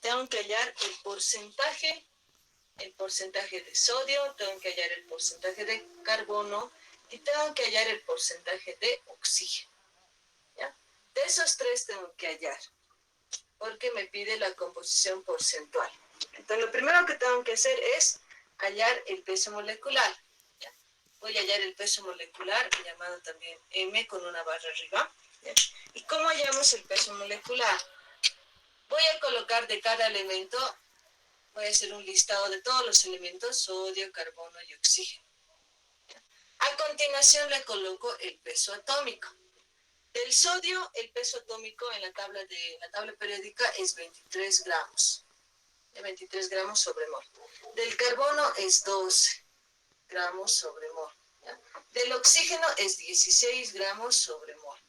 tengo que hallar el porcentaje de sodio, tengo que hallar el porcentaje de carbono y tengo que hallar el porcentaje de oxígeno. ¿Ya? De esos tres tengo que hallar, porque me pide la composición porcentual. Entonces, lo primero que tengo que hacer es hallar el peso molecular. ¿Ya? Voy a hallar el peso molecular, llamado también M con una barra arriba. ¿Ya? ¿Y cómo hallamos el peso molecular? Voy a colocar de cada elemento, voy a hacer un listado de todos los elementos, sodio, carbono y oxígeno. ¿Ya? A continuación le coloco el peso atómico. Del sodio, el peso atómico en la tabla periódica es 23 gramos. 23 gramos sobre mol. Del carbono es 12 gramos sobre mol. ¿Ya? Del oxígeno es 16 gramos sobre mol.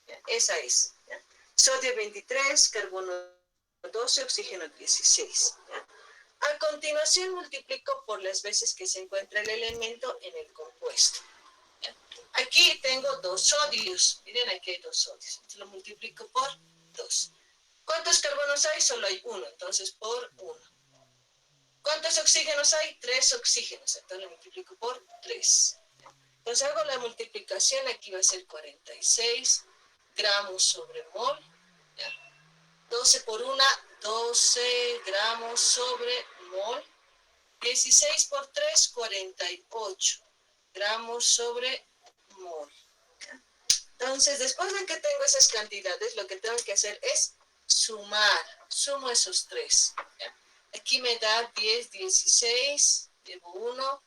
¿Ya? Esa es. ¿Ya? Sodio 23, carbono 12, oxígeno 16. ¿Ya? A continuación multiplico por las veces que se encuentra el elemento en el compuesto. ¿Ya? Aquí tengo 2 sodios. Miren, aquí hay 2 sodios. Entonces lo multiplico por 2. ¿Cuántos carbonos hay? Solo hay 1. Entonces por 1. ¿Cuántos oxígenos hay? 3 oxígenos. Entonces lo multiplico por 3. Entonces hago la multiplicación. Aquí va a ser 46 gramos sobre mol. ¿Ya? 12 por 1, 12 gramos sobre mol. 16 por 3, 48 gramos sobre mol. ¿Ya? Entonces, después de que tengo esas cantidades, lo que tengo que hacer es sumar. Sumo esos 3. ¿Ya? Aquí me da 10, 16, llevo 1,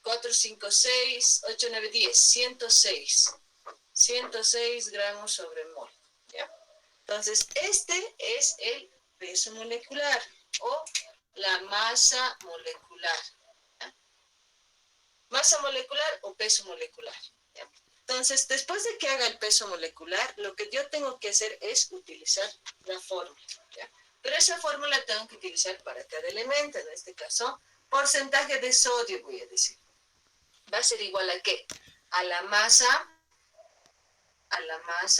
4, 5, 6, 8, 9, 10, 106. 106 gramos sobre mol. ¿Ya? Entonces, este es el peso molecular o la masa molecular. ¿Ya? Masa molecular o peso molecular. ¿Ya? Entonces, después de que haga el peso molecular, lo que yo tengo que hacer es utilizar la fórmula. ¿Ya? Pero esa fórmula tengo que utilizar para cada elemento. En este caso, porcentaje de sodio, voy a decir. Va a ser igual a ¿qué? A la masa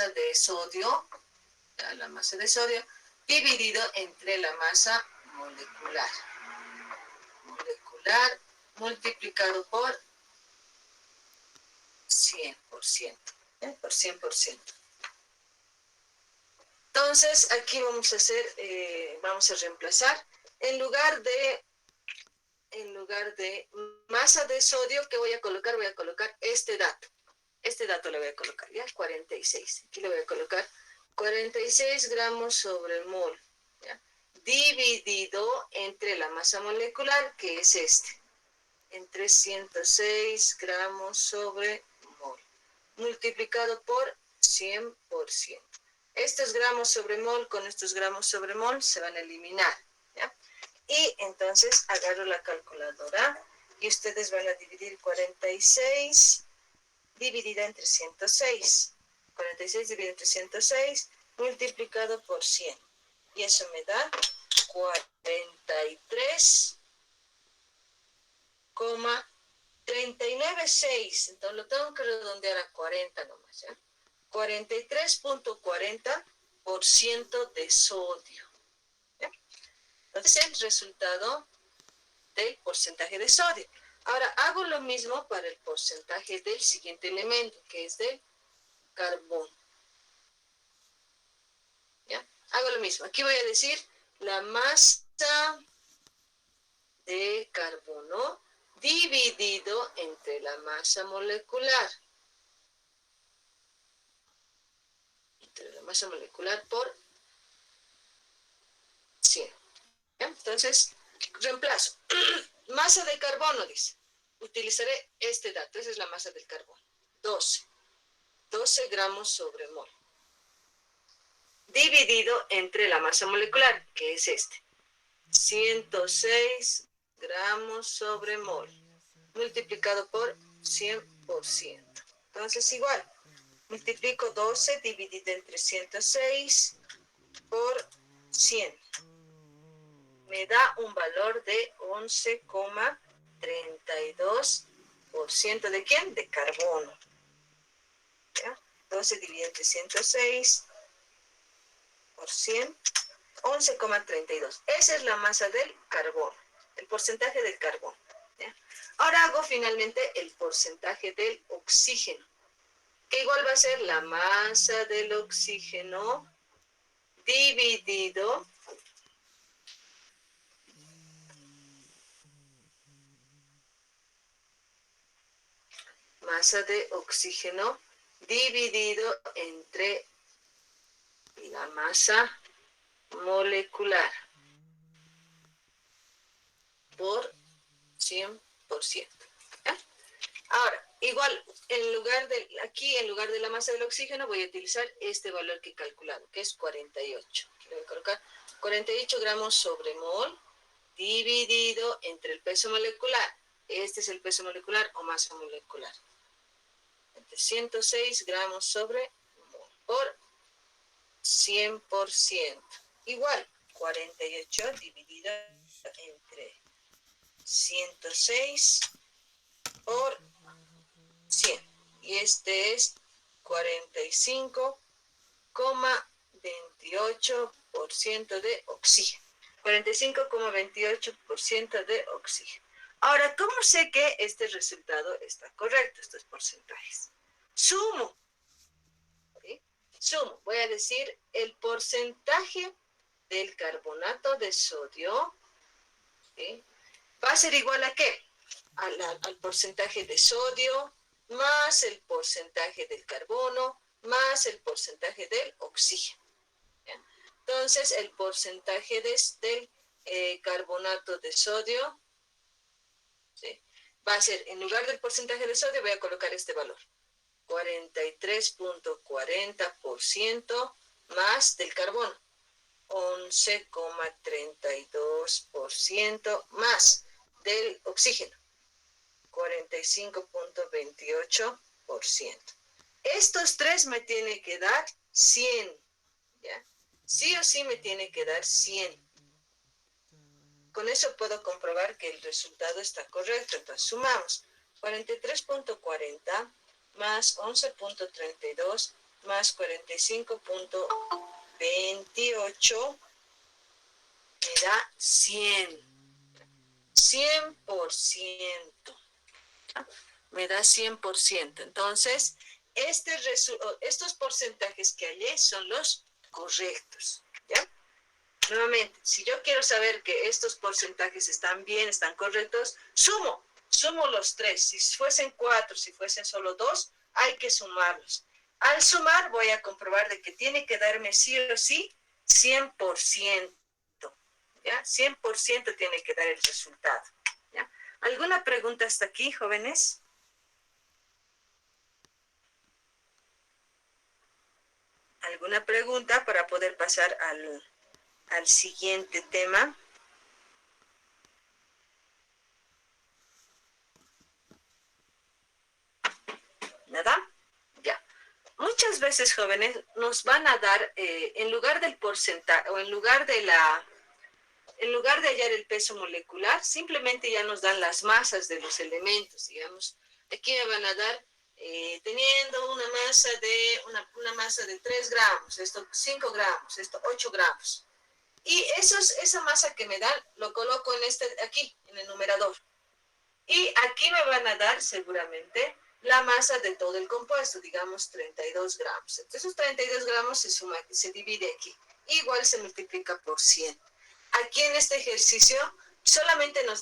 de sodio, dividido entre la masa molecular. Molecular multiplicado por 100%. ¿Eh? Por 100%. Entonces, aquí vamos a reemplazar, en lugar de masa de sodio, ¿qué voy a colocar? Voy a colocar este dato. Este dato le voy a colocar, ¿ya? 46. Aquí le voy a colocar 46 gramos sobre mol, ¿ya? Dividido entre la masa molecular, que es entre 106 gramos sobre mol, multiplicado por 100%. Estos gramos sobre mol con estos gramos sobre mol se van a eliminar, ¿ya? Y entonces agarro la calculadora y ustedes van a dividir 46 dividida entre 106. 46 dividido entre 106 multiplicado por 100. Y eso me da 43,396. Entonces lo tengo que redondear a 40 nomás, ¿ya? 43.40% de sodio. ¿Ya? Entonces el resultado del porcentaje de sodio. Ahora hago lo mismo para el porcentaje del siguiente elemento, que es del carbono. ¿Ya? Hago lo mismo. Aquí voy a decir la masa de carbono dividido entre la masa molecular. Entre la masa molecular por 100. ¿Ya? Entonces, reemplazo. Masa de carbono, dice. Utilizaré este dato. Esa es la masa del carbono. 12 gramos sobre mol. Dividido entre la masa molecular, que es 106 gramos sobre mol. Multiplicado por 100%. Entonces, igual. Multiplico 12 dividido entre 106 por 100. Me da un valor de 11,32%. ¿De quién? De carbono. ¿Ya? 12 dividido entre 106 por 100 11,32. Esa es la masa del carbono, el porcentaje del carbono. ¿Ya? Ahora hago finalmente el porcentaje del oxígeno, que igual va a ser la masa del oxígeno dividido masa de oxígeno dividido entre la masa molecular por 100%. ¿Ya? Ahora, igual, aquí en lugar de la masa del oxígeno voy a utilizar este valor que he calculado, que es 48. Le voy a colocar 48 gramos sobre mol dividido entre el peso molecular. Este es el peso molecular o masa molecular. 106 gramos sobre mol por 100%. Igual, 48 dividido entre 106 por 100. Y este es 45,28% de oxígeno. 45,28% de oxígeno. Ahora, ¿cómo sé que este resultado está correcto, estos porcentajes? Sumo. ¿Sí? Sumo. Voy a decir el porcentaje del carbonato de sodio, ¿sí? Va a ser igual a ¿qué? Al porcentaje de sodio más el porcentaje del carbono más el porcentaje del oxígeno. ¿Ya? Entonces, el porcentaje del carbonato de sodio, ¿sí? Va a ser, en lugar del porcentaje de sodio, voy a colocar este valor. 43,40% más del carbono. 11,32% más del oxígeno. 45,28%. Estos tres me tienen que dar 100. ¿Ya? Sí o sí me tiene que dar 100. Con eso puedo comprobar que el resultado está correcto. Entonces sumamos 43,40 más 11,32 más 45,28 me da 100. 100%. Me da 100%. Entonces, estos porcentajes que hallé son los correctos. ¿Ya? Nuevamente, si yo quiero saber que estos porcentajes están bien, están correctos, sumo los tres. Si fuesen 4, si fuesen solo 2, hay que sumarlos. Al sumar voy a comprobar de que tiene que darme sí o sí 100%. ¿Ya? 100% tiene que dar el resultado. ¿Ya? ¿Alguna pregunta hasta aquí, jóvenes? ¿Alguna pregunta para poder pasar al siguiente tema? ¿Nada? Ya. Muchas veces, jóvenes, nos van a dar, en lugar del porcentaje, o en lugar de hallar el peso molecular, simplemente ya nos dan las masas de los elementos, digamos. Aquí me van a dar, teniendo una masa de 3 gramos, esto 5 gramos, esto 8 gramos. Y esa masa que me dan, lo coloco aquí, en el numerador. Y aquí me van a dar seguramente la masa de todo el compuesto, digamos 32 gramos. Entonces, esos 32 gramos se divide aquí. Igual se multiplica por 100. Aquí en este ejercicio solamente nos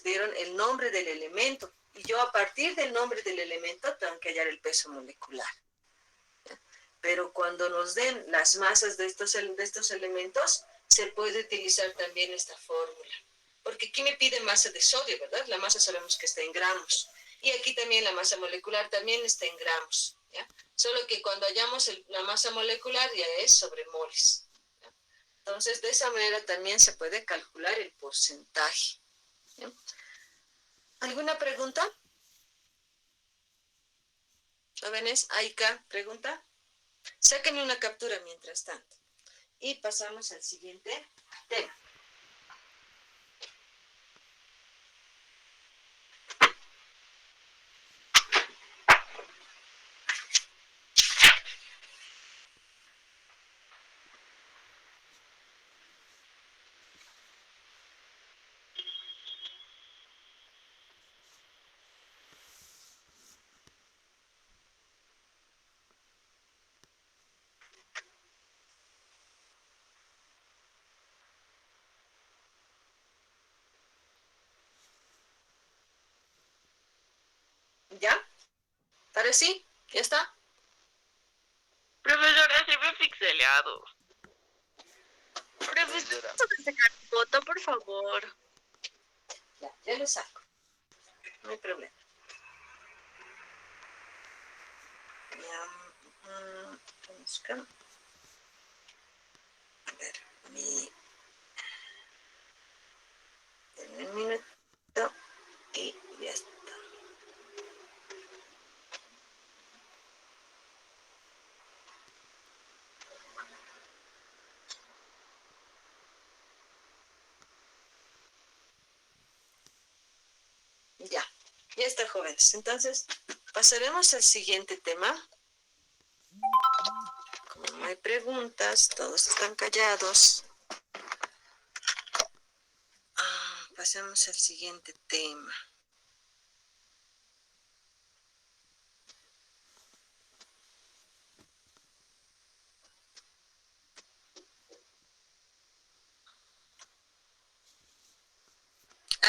dieron el nombre del elemento. Y yo a partir del nombre del elemento tengo que hallar el peso molecular. Pero cuando nos den las masas de estos elementos, se puede utilizar también esta fórmula. Porque aquí me pide masa de sodio, ¿verdad? La masa sabemos que está en gramos. Y aquí también la masa molecular también está en gramos. ¿Ya? Solo que cuando hallamos la masa molecular ya es sobre moles. ¿Ya? Entonces, de esa manera también se puede calcular el porcentaje. ¿Ya? ¿Alguna pregunta? Jóvenes, Aika, ¿pregunta? Sáquenme una captura mientras tanto. Y pasamos al siguiente tema. ¿Ya? ¿Para sí? ¿Ya está? Profesora, se ve pixeleado. Profesora, ¿puedes sacar foto, por favor? Ya lo saco. No hay problema. Ya, vamos acá. A ver, denme un minuto y ya está. Ya está, jóvenes. Entonces, pasaremos al siguiente tema. Como no hay preguntas, todos están callados. Pasemos al siguiente tema.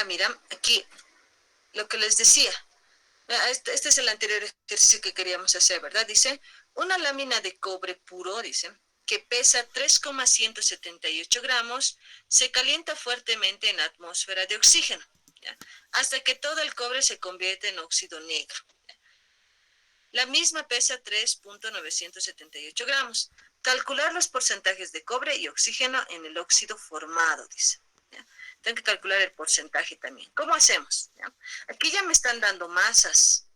Mira, aquí lo que les decía. Este es el anterior ejercicio que queríamos hacer, ¿verdad? Dice, una lámina de cobre puro, dice, que pesa 3,178 gramos, se calienta fuertemente en atmósfera de oxígeno, ¿ya? Hasta que todo el cobre se convierte en óxido negro. ¿Ya? La misma pesa 3,978 gramos. Calcular los porcentajes de cobre y oxígeno en el óxido formado, dice. ¿Ya? Tengo que calcular el porcentaje también. ¿Cómo hacemos? ¿Ya? Aquí ya me están dando masas.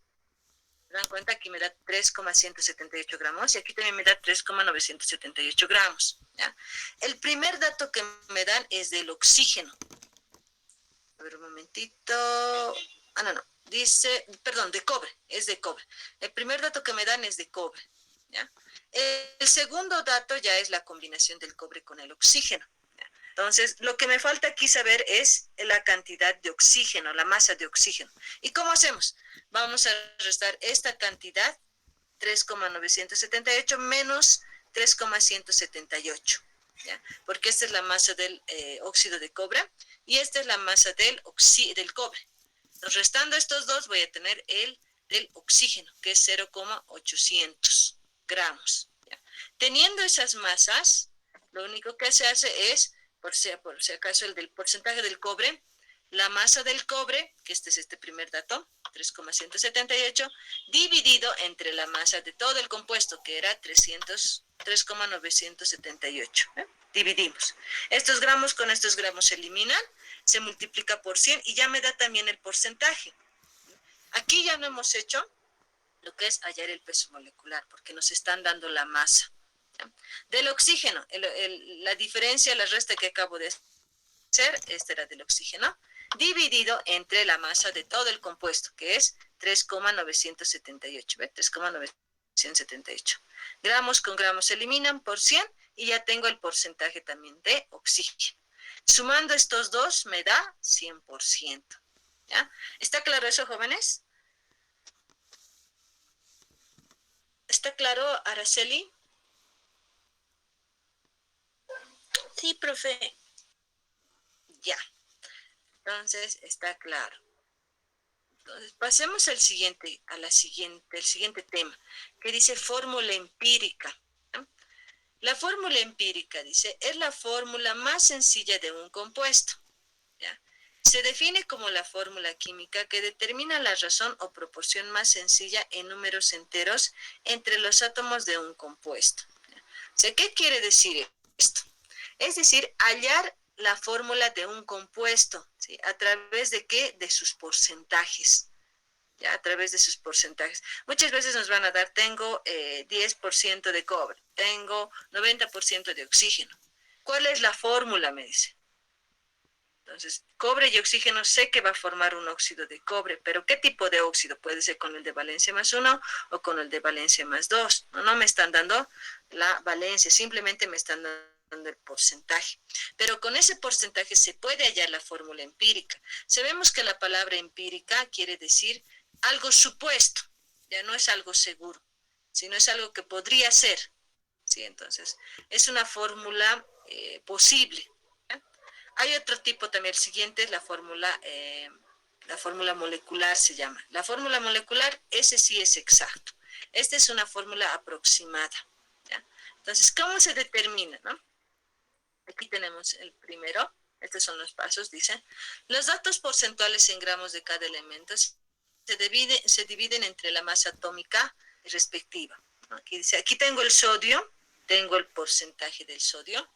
¿Se dan cuenta? Aquí me da 3,178 gramos y aquí también me da 3,978 gramos. ¿Ya? El primer dato que me dan es del oxígeno. A ver, un momentito. No. Dice, perdón, de cobre, es de cobre. El primer dato que me dan es de cobre. ¿Ya? El segundo dato ya es la combinación del cobre con el oxígeno. ¿Ya? Entonces, lo que me falta aquí saber es la cantidad de oxígeno, la masa de oxígeno. ¿Y cómo hacemos? Vamos a restar esta cantidad, 3,978 menos 3,178. ¿Ya? Porque esta es la masa del óxido de cobre y esta es la masa del cobre. Entonces, restando estos dos voy a tener el del oxígeno, que es 0,800 gramos. ¿Ya? Teniendo esas masas, lo único que se hace es, por si acaso el del porcentaje del cobre, la masa del cobre, que este es este primer dato, 3,178, dividido entre la masa de todo el compuesto, que era 3,978. Dividimos. Estos gramos con estos gramos se eliminan, se multiplica por 100 y ya me da también el porcentaje. Aquí ya no hemos hecho lo que es hallar el peso molecular, porque nos están dando la masa. ¿Ya? Del oxígeno, la diferencia, la resta que acabo de hacer, esta era del oxígeno, dividido entre la masa de todo el compuesto, que es 3,978. ¿Ve? 3,978. Gramos con gramos se eliminan por 100 y ya tengo el porcentaje también de oxígeno. Sumando estos dos me da 100%. ¿Ya? ¿Está claro eso, jóvenes? ¿Está claro, Araceli? Sí, profe. Ya. Entonces, está claro. Entonces, pasemos al siguiente, el siguiente tema, que dice fórmula empírica. ¿No? La fórmula empírica, dice, es la fórmula más sencilla de un compuesto. ¿Ya? Se define como la fórmula química que determina la razón o proporción más sencilla en números enteros entre los átomos de un compuesto. ¿Ya? O sea, ¿qué quiere decir esto? Es decir, hallar la fórmula de un compuesto, ¿sí? ¿A través de qué? De sus porcentajes. ¿Ya? A través de sus porcentajes. Muchas veces nos van a dar, tengo 10% de cobre, tengo 90% de oxígeno. ¿Cuál es la fórmula? Me dice. Entonces, cobre y oxígeno sé que va a formar un óxido de cobre, pero ¿qué tipo de óxido? Puede ser con el de valencia más 1 o con el de valencia más 2. No me están dando la valencia, simplemente me están dando el porcentaje. Pero con ese porcentaje se puede hallar la fórmula empírica. Sabemos que la palabra empírica quiere decir algo supuesto, ya no es algo seguro, sino es algo que podría ser. ¿Sí? Entonces, es una fórmula posible. Hay otro tipo también, el siguiente es la fórmula La fórmula molecular se llama. La fórmula molecular, ese sí es exacto. Esta es una fórmula aproximada. ¿Ya? Entonces, ¿cómo se determina, no? Aquí tenemos el primero. Estos son los pasos, dice. Los datos porcentuales en gramos de cada elemento se dividen entre la masa atómica respectiva. Aquí dice, aquí tengo el sodio, tengo el porcentaje del sodio.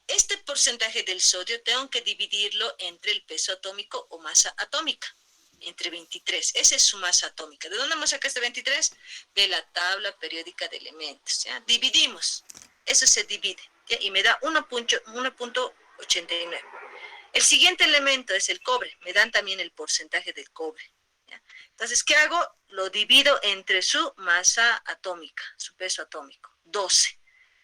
Este porcentaje del sodio tengo que dividirlo entre el peso atómico o masa atómica, entre 23. Esa es su masa atómica. ¿De dónde hemos sacado este 23? De la tabla periódica de elementos. ¿Ya? Dividimos. Eso se divide. ¿Ya? Y me da 1.89. El siguiente elemento es el cobre. Me dan también el porcentaje del cobre. ¿Ya? Entonces, ¿qué hago? Lo divido entre su masa atómica, su peso atómico, 12.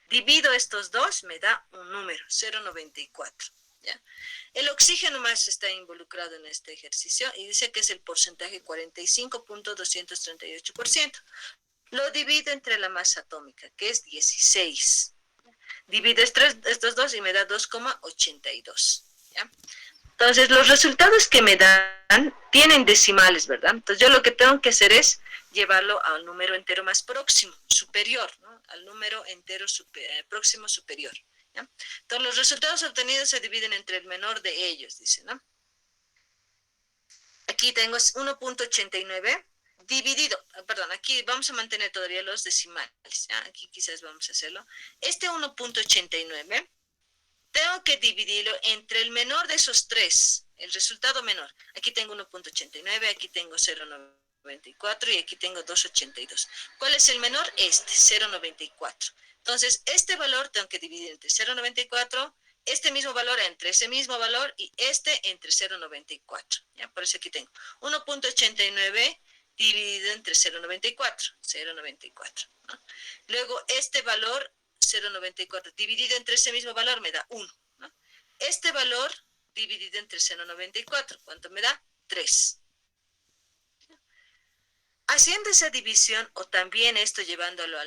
Divido estos dos, me da un número, 0.94. ¿Ya? El oxígeno más está involucrado en este ejercicio y dice que es el porcentaje 45.238%. Lo divido entre la masa atómica, que es 16. Divido estos dos y me da 2.82. ¿Ya? Entonces, los resultados que me dan tienen decimales, ¿verdad? Entonces, yo lo que tengo que hacer es llevarlo al número entero más próximo, superior, ¿no? Al número entero próximo superior. ¿Ya? Entonces, los resultados obtenidos se dividen entre el menor de ellos, dice, ¿no? Aquí tengo 1.89 dividido, perdón, aquí vamos a mantener todavía los decimales, ¿ya? Aquí quizás vamos a hacerlo. Este 1.89 tengo que dividirlo entre el menor de esos tres, el resultado menor. Aquí tengo 1.89, aquí tengo 0.94 y aquí tengo 2.82. ¿Cuál es el menor? Este, 0.94. Entonces, este valor tengo que dividir entre 0.94, este mismo valor entre ese mismo valor y este entre 0.94. ¿Ya? Por eso aquí tengo 1.89 dividido entre 0.94, 0.94. ¿No? Luego, este valor 0.94 dividido entre ese mismo valor me da 1. ¿No? Este valor dividido entre 0.94, ¿cuánto me da? 3. Haciendo esa división, o también esto llevándolo a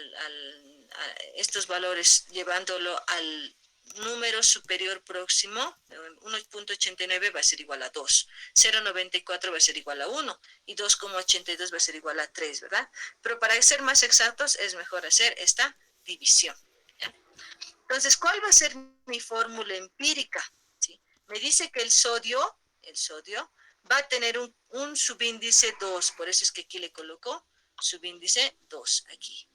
estos valores, llevándolo al número superior próximo, 1.89 va a ser igual a 2, 0.94 va a ser igual a 1 y 2.82 va a ser igual a 3, ¿verdad? Pero para ser más exactos es mejor hacer esta división. ¿Ya? Entonces, ¿cuál va a ser mi fórmula empírica? ¿Sí? Me dice que el sodio va a tener un subíndice 2, por eso es que aquí le coloco subíndice 2, aquí,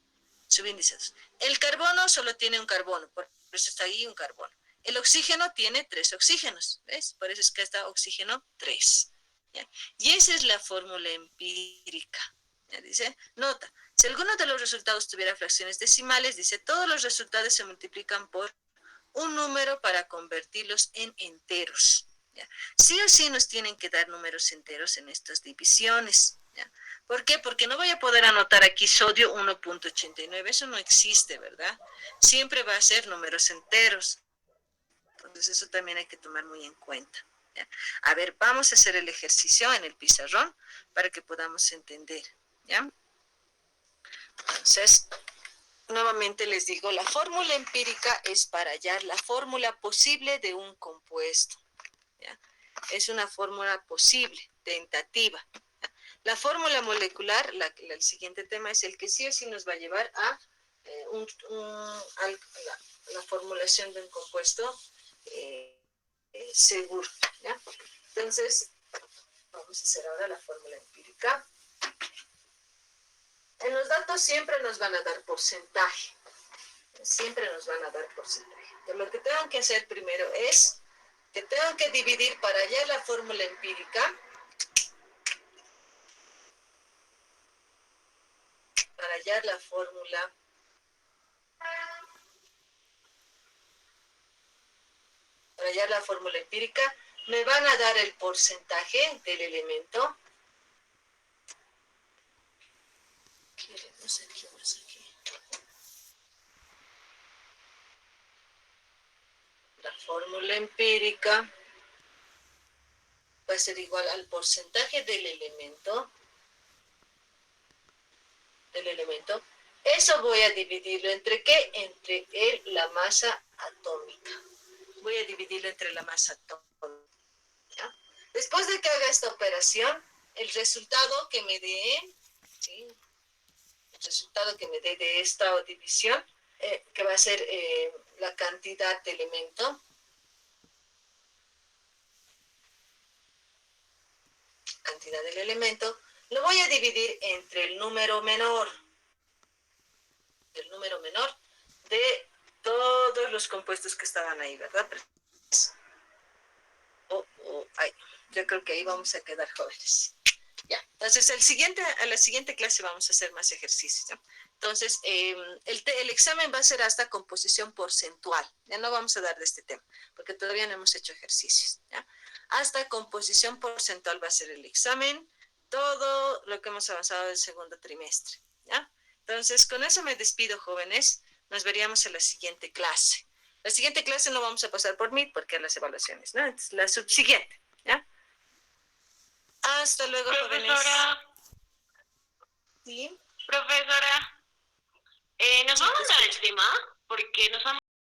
subíndice 2. El carbono solo tiene un carbono, por eso está ahí un carbono. El oxígeno tiene 3 oxígenos, ¿ves? Por eso es que está oxígeno 3. ¿Ya? Y esa es la fórmula empírica. ¿Ya? Dice, nota, si alguno de los resultados tuviera fracciones decimales, dice, todos los resultados se multiplican por un número para convertirlos en enteros. ¿Ya? Sí o sí nos tienen que dar números enteros en estas divisiones. ¿Ya? ¿Por qué? Porque no voy a poder anotar aquí sodio 1.89, eso no existe, ¿verdad? Siempre va a ser números enteros. Entonces eso también hay que tomar muy en cuenta. ¿Ya? A ver, vamos a hacer el ejercicio en el pizarrón para que podamos entender. ¿Ya? Entonces, nuevamente les digo, la fórmula empírica es para hallar la fórmula posible de un compuesto. ¿Ya? Es una fórmula posible, tentativa. ¿Ya? La fórmula molecular, el siguiente tema es el que sí o sí nos va a llevar a la formulación de un compuesto seguro. ¿Ya? Entonces, vamos a hacer ahora la fórmula empírica. En los datos siempre nos van a dar porcentaje. Siempre nos van a dar porcentaje. Entonces, lo que tengo que hacer primero es que tengo que dividir para hallar la fórmula empírica. Para hallar la fórmula empírica, me van a dar el porcentaje del elemento. No sé qué más aquí. La fórmula empírica va a ser igual al porcentaje del elemento. Eso voy a dividirlo entre ¿qué? Entre la masa atómica. Voy a dividirlo entre la masa atómica. ¿Ya? Después de que haga esta operación, el resultado que me dé, ¿sí? El resultado que me dé de esta división, que va a ser la cantidad de elemento, cantidad del elemento, lo voy a dividir entre el número menor de todos los compuestos que estaban ahí, ¿verdad? Ay, yo creo que ahí vamos a quedar jóvenes. Ya, entonces a la siguiente clase vamos a hacer más ejercicios, ¿ya? Entonces, el examen va a ser hasta composición porcentual. Ya no vamos a dar de este tema, porque todavía no hemos hecho ejercicios, ¿ya? Hasta composición porcentual va a ser el examen, todo lo que hemos avanzado del segundo trimestre, ¿ya? Entonces, con eso me despido, jóvenes. Nos veríamos en la siguiente clase. La siguiente clase no vamos a pasar por Meet porque las evaluaciones, ¿no? Es la subsiguiente, ¿ya? Hasta luego, Profesora, jóvenes. ¿Sí? profesora, ¿nos va Sí, a te mandar el escucho. tema? Porque nos han